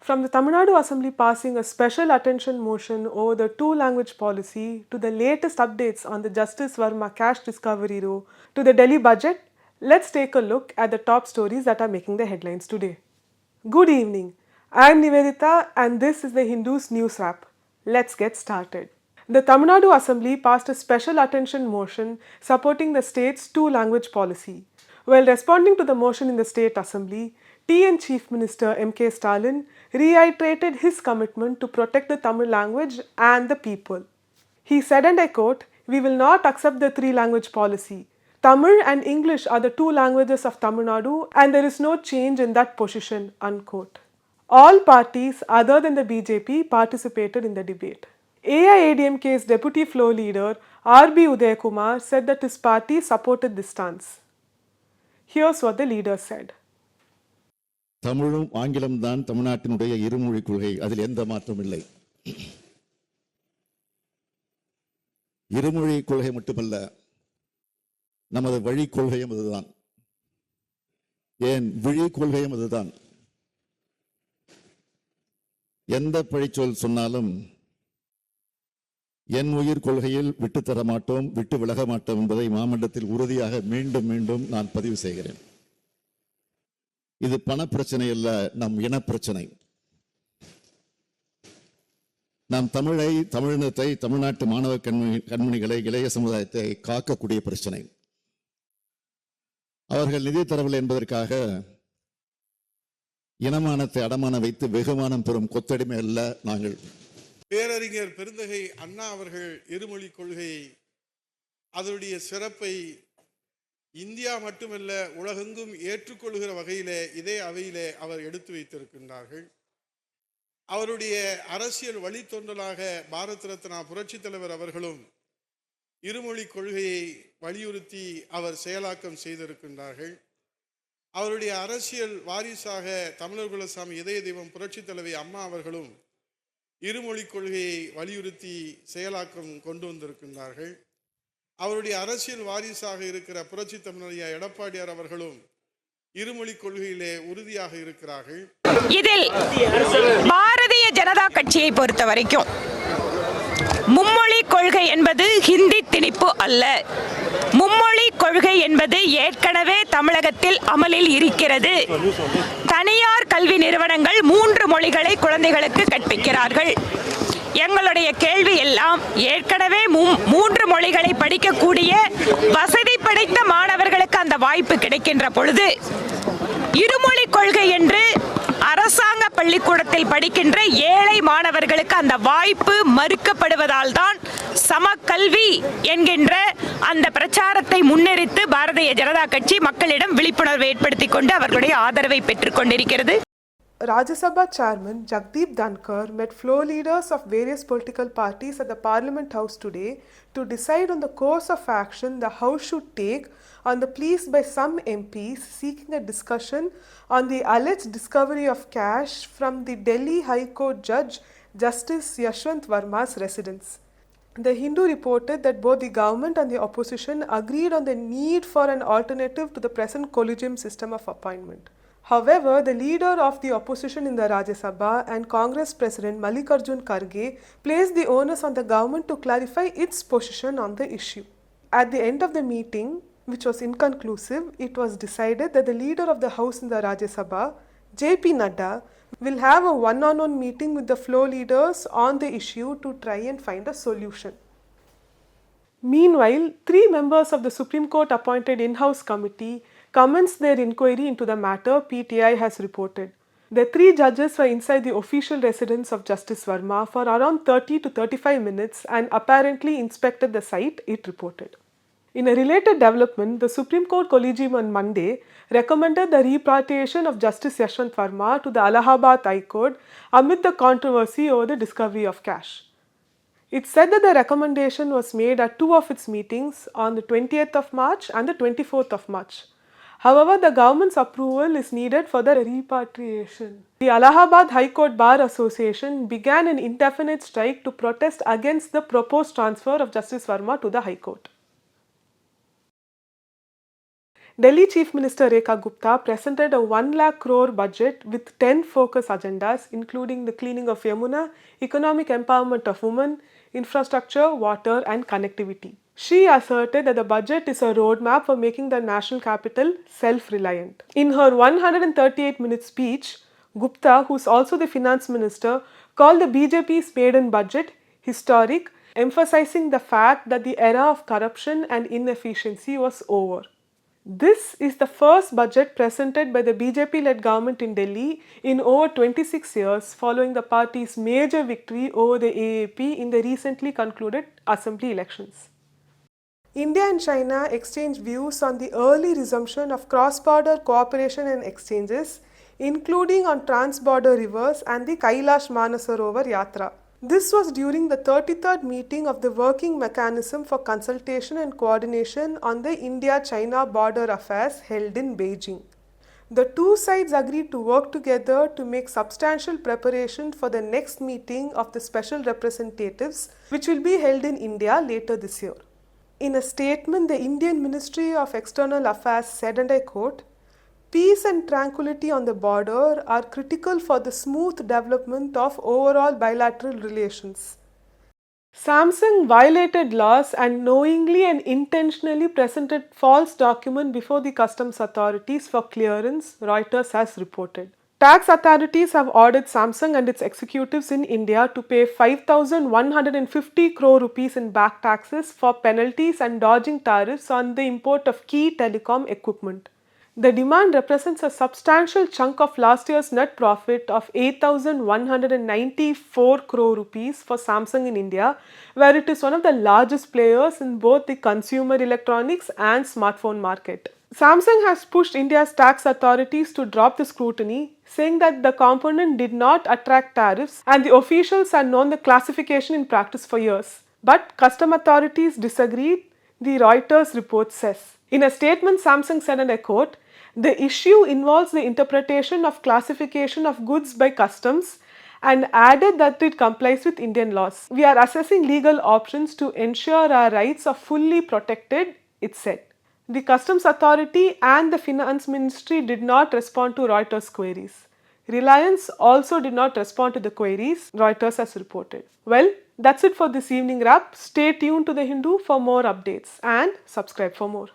From the Tamil Nadu Assembly passing a special attention motion over the two-language policy to the latest updates on the Justice Varma cash discovery row to the Delhi budget, let's take a look at the top stories that are making the headlines today. Good evening. I am Nivedita and this is the Hindu's news wrap. Let's get started. The Tamil Nadu Assembly passed a special attention motion supporting the state's two-language policy. While responding to the motion in the State Assembly, TN Chief Minister M.K. Stalin reiterated his commitment to protect the Tamil language and the people. He said, and I quote, "We will not accept the three-language policy. Tamil and English are the two languages of Tamil Nadu and there is no change in that position," unquote. All parties other than the BJP participated in the debate. AIADMK's deputy floor leader R.B. Udayakumar said that his party supported this stance. Here's what the leader said. தமிழும் ஆங்கிலம் தான் தமிழ்நாட்டினுடைய இருமொழி கொள்கை, அதில் எந்த மாற்றமும் இல்லை. இருமொழி கொள்கை மட்டுமல்ல, நமது வழி கொள்கையும் அதுதான். ஏன் விழி கொள்கையும் அதுதான். எந்த பழிச்சொல் சொன்னாலும் என் உயிர் கொள்கையில் விட்டு தர மாட்டோம், விட்டு விலக மாட்டோம் என்பதை மாமன்றத்தில் உறுதியாக மீண்டும் மீண்டும் நான் பதிவு செய்கிறேன். இது பண பிரச்சனை அல்ல, நம் இன பிரச்சனை. நாம் தமிழை, தமிழினத்தை, தமிழ்நாட்டு மாணவ கண்மணிகளை, இளைய சமுதாயத்தை காக்கக்கூடிய பிரச்சனை. அவர்கள் நிதி தரவில்லை என்பதற்காக இனமானத்தை அடமான வைத்து வெகுமானம் பெறும் கொத்தடிமை அல்ல நாங்கள். பேரறிஞர் பெருந்தகை அண்ணா அவர்கள் இருமொழி கொள்கை அதனுடைய சிறப்பை இந்தியா மட்டுமல்ல உலகெங்கும் ஏற்றுக்கொள்கிற வகையிலே இதே அவையிலே அவர் எடுத்து வைத்திருக்கின்றார்கள். அவருடைய அரசியல் வழித்தொண்டலாக பாரத் ரத்னா புரட்சி தலைவர் அவர்களும் இருமொழி கொள்கையை வலியுறுத்தி அவர் செயலாக்கம் செய்திருக்கின்றார்கள். அவருடைய அரசியல் வாரிசாக தமிழர் குலசாமி இதய தெய்வம் புரட்சி தலைவி அம்மா அவர்களும் இருமொழி கொள்கையை வலியுறுத்தி செயலாக்கம் கொண்டு வந்திருக்கின்றார்கள். அவருடைய அரசியல் வாரிசாக இருக்கிற புரட்சி தமிழர் எடப்பாடியார் அவர்களும் இருமொழி கொள்கையிலே உறுதியாக இருக்கிறார்கள். இதில் பாரதிய ஜனதா கட்சியை பொறுத்த வரைக்கும் மும்மொழி கொள்கை என்பது ஹிந்தி திணிப்பு அல்ல. மும்மொழி கொள்கை என்பது ஏற்கனவே தமிழகத்தில் அமலில் இருக்கிறது. தனியார் கல்வி நிறுவனங்கள் 3 மொழிகளை குழந்தைகளுக்கு கற்பிக்கிறார்கள். எங்களுடைய கேள்வி எல்லாம், ஏற்கனவே 3 மொழிகளை படிக்கக்கூடிய வசதி படைத்த மாணவர்களுக்கு அந்த வாய்ப்பு கிடைக்கின்ற பொழுது இருமொழி கொள்கை என்று அரசாங்க பள்ளிக்கூடத்தில் படிக்கின்ற ஏழை மாணவர்களுக்கு அந்த வாய்ப்பு மறுக்கப்படுவதால் தான் சமக்கல்வி என்கின்ற அந்த பிரச்சாரத்தை முன்னிறுத்து பாரதிய ஜனதா கட்சி மக்களிடம் விழிப்புணர்வை ஏற்படுத்திக் கொண்டு அவர்களுடைய ஆதரவை பெற்றுக் கொண்டிருக்கிறது. Rajya Sabha Chairman Jagdeep Dhankhar met floor leaders of various political parties at the Parliament House today to decide on the course of action the House should take on the pleas by some MPs seeking a discussion on the alleged discovery of cash from the Delhi High Court Judge Justice Varma's residence. The Hindu reported that both the government and the opposition agreed on the need for an alternative to the present collegium system of appointment. However, the leader of the opposition in the Rajya Sabha and Congress President Mallikarjun Kharge placed the onus on the government to clarify its position on the issue. At the end of the meeting, which was inconclusive, it was decided that the leader of the House in the Rajya Sabha, J.P. Nadda, will have a one-on-one meeting with the floor leaders on the issue to try and find a solution. Meanwhile, 3 members of the Supreme Court appointed in-house committee commenced their inquiry into the matter, PTI has reported. The 3 judges were inside the official residence of Justice Varma for around 30 to 35 minutes and apparently inspected the site, it reported. In a related development, the Supreme Court Collegium on Monday recommended the repatriation of Justice Varma to the Allahabad High Court amid the controversy over the discovery of cash. It said that the recommendation was made at 2 of its meetings on the 20th of March and the 24th of March. However, the government's approval is needed for the repatriation. The Allahabad High Court Bar Association began an indefinite strike to protest against the proposed transfer of Justice Varma to the High Court. Delhi Chief Minister Rekha Gupta presented a 1 lakh crore budget with 10 focus agendas, including the cleaning of Yamuna, economic empowerment of women, infrastructure, water, and connectivity. She asserted that the budget is a roadmap for making the national capital self-reliant. In her 138-minute speech, Gupta, who is also the finance minister, called the BJP's maiden budget historic, emphasizing the fact that the era of corruption and inefficiency was over. This is the first budget presented by the BJP-led government in Delhi in over 26 years following the party's major victory over the AAP in the recently concluded assembly elections. India and China exchanged views on the early resumption of cross-border cooperation and exchanges, including on trans-border rivers and the Kailash Manasarovar Yatra. This was during the 33rd meeting of the Working Mechanism for Consultation and Coordination on the India-China Border Affairs held in Beijing. The two sides agreed to work together to make substantial preparation for the next meeting of the special representatives, which will be held in India later this year. In a statement, the Indian Ministry of External Affairs said, and I quote, "Peace and tranquility on the border are critical for the smooth development of overall bilateral relations." Samsung violated laws and knowingly and intentionally presented false document before the customs authorities for clearance, Reuters has reported. Tax authorities have ordered Samsung and its executives in India to pay 5,150 crore rupees in back taxes for penalties and dodging tariffs on the import of key telecom equipment. The demand represents a substantial chunk of last year's net profit of 8,194 crore rupees for Samsung in India, where it is one of the largest players in both the consumer electronics and smartphone market. Samsung has pushed India's tax authorities to drop the scrutiny, saying that the component did not attract tariffs and the officials had known the classification in practice for years. But custom authorities disagreed, the Reuters report says. In a statement, Samsung said, and I quote, "The issue involves the interpretation of classification of goods by customs," and added that it complies with Indian laws. "We are assessing legal options to ensure our rights are fully protected," it said. The Customs Authority and the Finance Ministry did not respond to Reuters' queries. Reliance also did not respond to the queries, Reuters has reported. Well, that's it for this evening wrap. Stay tuned to The Hindu for more updates and subscribe for more.